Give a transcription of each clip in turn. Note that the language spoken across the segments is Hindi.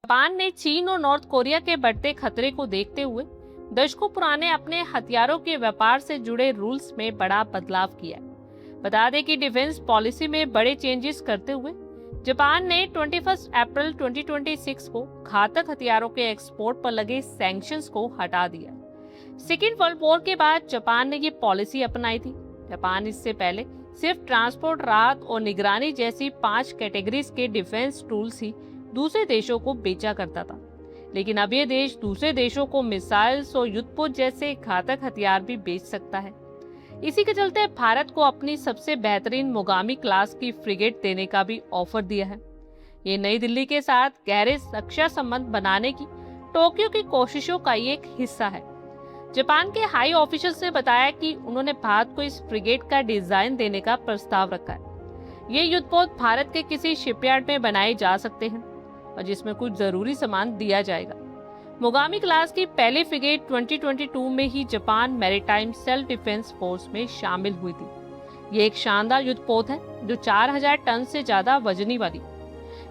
जापान ने चीन और नॉर्थ कोरिया के बढ़ते खतरे को देखते हुए दशकों पुराने अपने हथियारों के व्यापार से जुड़े रूल्स में बड़ा बदलाव किया है। बता दें कि डिफेंस पॉलिसी में बड़े चेंजेस करते हुए जापान ने 21 अप्रैल 2026 को घातक हथियारों के एक्सपोर्ट पर लगे सैंक्शंस को हटा दिया। सेकेंड वर्ल्ड वॉर के बाद जापान ने ये पॉलिसी अपनाई थी। जापान इससे पहले सिर्फ ट्रांसपोर्ट, राहत और निगरानी जैसी 5 कैटेगरीज के डिफेंस टूल्स ही दूसरे देशों को बेचा करता था, लेकिन अब ये देश दूसरे देशों को मिसाइल्स और युद्धपोत जैसे घातक हथियार भी बेच सकता है। इसी के चलते भारत को अपनी सबसे बेहतरीन मोगामी क्लास की फ्रिगेट देने का भी ऑफर दिया है। ये नई दिल्ली के साथ गहरे रक्षा संबंध बनाने की टोक्यो की कोशिशों का एक हिस्सा है। जापान के हाई ऑफिशियल्स ने बताया कि उन्होंने भारत को इस फ्रिगेट का डिजाइन देने का प्रस्ताव रखा है। ये युद्धपोत भारत के किसी शिपयार्ड में बनाए जा सकते हैं और जिसमें कुछ जरूरी सामान दिया जाएगा। मोगामी क्लास की पहली फ्रिगेट 2022 में ही Japan maritime self defence force में शामिल हुई थी। ये एक शानदार युद्धपोत है जो 4000 टन से ज्यादा वजनी वाली।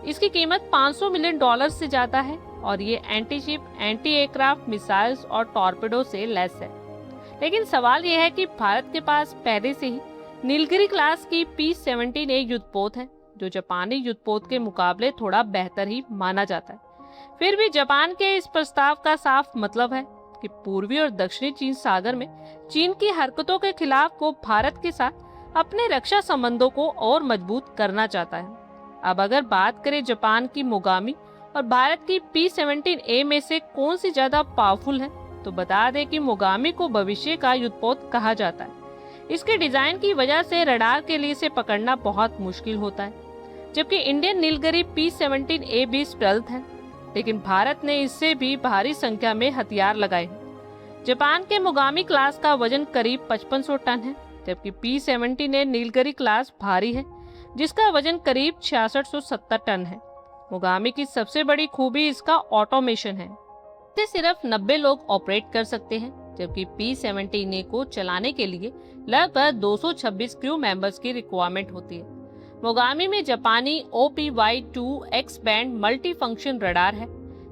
इसकी कीमत $500 मिलियन से ज्यादा है और ये anti ship, anti aircraft missiles और टॉर्पेडो से लैस है। लेकिन सवाल यह है कि भारत के पास पहले से ही नीलगिरी क्लास की P-17A युद्धपोत है जो जापानी युद्धपोत के मुकाबले थोड़ा बेहतर ही माना जाता है। फिर भी जापान के इस प्रस्ताव का साफ मतलब है कि पूर्वी और दक्षिणी चीन सागर में चीन की हरकतों के खिलाफ वो भारत के साथ अपने रक्षा संबंधों को और मजबूत करना चाहता है। अब अगर बात करें जापान की मोगामी और भारत की P-17A में से कौन सी ज्यादा पावरफुल है, तो बता दें कि मोगामी को भविष्य का युद्धपोत कहा जाता है। इसके डिजाइन की वजह से रडार के लिए इसे पकड़ना बहुत मुश्किल होता है, जबकि इंडियन नीलगिरी P-17A भी स्टेल्थ है, लेकिन भारत ने इससे भी भारी संख्या में हथियार लगाए हैं। जापान के मोगामी क्लास का वजन करीब 5500 टन है, जबकि P-17A नीलगिरी क्लास भारी है जिसका वजन करीब 6670 टन है। मोगामी की सबसे बड़ी खूबी इसका ऑटोमेशन है। इसे सिर्फ 90 लोग ऑपरेट कर सकते हैं, जबकि P-17A को चलाने के लिए लगभग 226 क्रू मेंबर्स की रिक्वायरमेंट होती है। मोगामी में जापानी OPY-2 x band multi function radar है,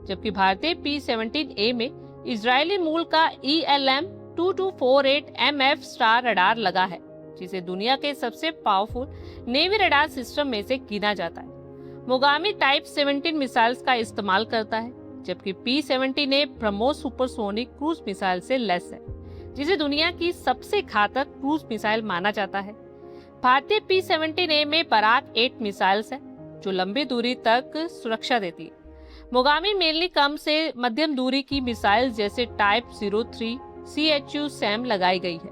जबकि भारतीय P-17A में इजरायली मूल का ELM-2248 MF स्टार रडार लगा है, जिसे दुनिया के सबसे पावरफुल नेवी रडार सिस्टम में से गिना जाता है। मोगामी टाइप 17 मिसाइल्स का इस्तेमाल करता है, जबकि P-17A BrahMos supersonic cruise missile से लैस है, जिसे दुनिया की सबसे घातक क्रूज मिसाइल माना जाता है। भारतीय P-17A में बराक 8 मिसाइल्स है जो लंबी दूरी तक सुरक्षा देती है। मोगामी मेनली कम से मध्यम दूरी की मिसाइल जैसे टाइप 03 CHU सैम लगाई गई है।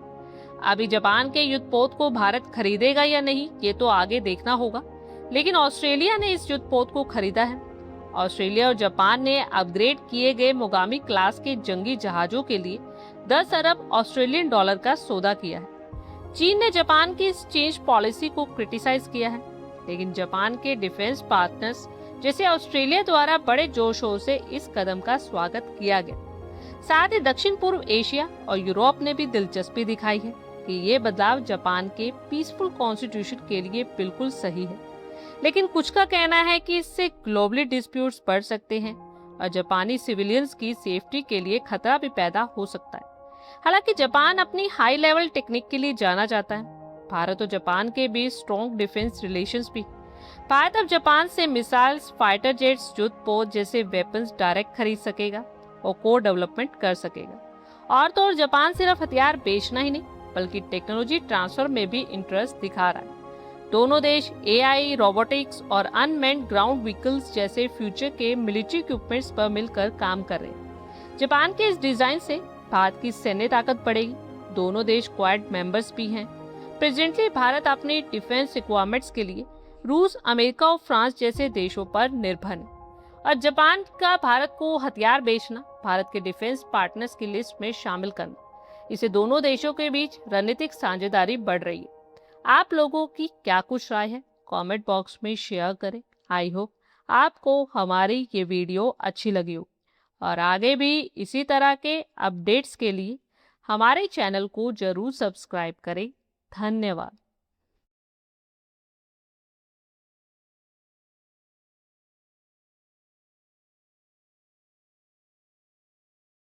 अभी जापान के युद्धपोत को भारत खरीदेगा या नहीं ये तो आगे देखना होगा, लेकिन ऑस्ट्रेलिया ने इस युद्धपोत को खरीदा है। ऑस्ट्रेलिया और जापान ने अपग्रेड किए गए मोगामी क्लास के जंगी जहाजों के लिए 10 अरब ऑस्ट्रेलियन डॉलर का सौदा किया है। चीन ने जापान की इस चेंज पॉलिसी को क्रिटिसाइज किया है, लेकिन जापान के डिफेंस पार्टनर्स जैसे ऑस्ट्रेलिया द्वारा बड़े जोशों से इस कदम का स्वागत किया गया। साथ ही दक्षिण पूर्व एशिया और यूरोप ने भी दिलचस्पी दिखाई है कि ये बदलाव जापान के पीसफुल कॉन्स्टिट्यूशन के लिए बिल्कुल सही है, लेकिन कुछ का कहना है कि इससे ग्लोबली डिस्प्यूट्स बढ़ सकते हैं और जापानी सिविलियंस की सेफ्टी के लिए खतरा भी पैदा हो सकता है। हालांकि जापान अपनी हाई लेवल टेक्निक के लिए जाना जाता है। भारत और जापान के बीच स्ट्रॉन्ग डिफेंस रिलेशंस भी। भारत अब जापान से मिसाइल्स, फाइटर जेट्स, युद्धपोत जैसे वेपन्स डायरेक्ट खरीद सकेगा और को डेवलपमेंट कर सकेगा। और तो और जापान सिर्फ हथियार बेचना ही नहीं बल्कि टेक्नोलॉजी ट्रांसफर में भी इंटरेस्ट दिखा रहा है। दोनों देश AI, रोबोटिक्स और अनमैन्ड ग्राउंड व्हीकल्स जैसे फ्यूचर के मिलिट्री इक्विपमेंट्स पर मिलकर काम कर रहे हैं। जापान के इस डिजाइन से भारत की सैन्य ताकत बढ़ेगी। दोनों देश क्वाड मेंबर्स भी हैं। प्रेजेंटली भारत अपने डिफेंस रिक्वायरमेंट्स के लिए रूस, अमेरिका और फ्रांस जैसे देशों पर निर्भर है और जापान का भारत को हथियार बेचना भारत के डिफेंस पार्टनर्स की लिस्ट में शामिल करना, इसे दोनों देशों के बीच रणनीतिक साझेदारी बढ़ रही है। आप लोगों की क्या कुछ राय है कमेंट बॉक्स में शेयर करें। आई होप आपको हमारी ये वीडियो अच्छी लगी हो और आगे भी इसी तरह के अपडेट्स के लिए हमारे चैनल को जरूर सब्सक्राइब करें। धन्यवाद।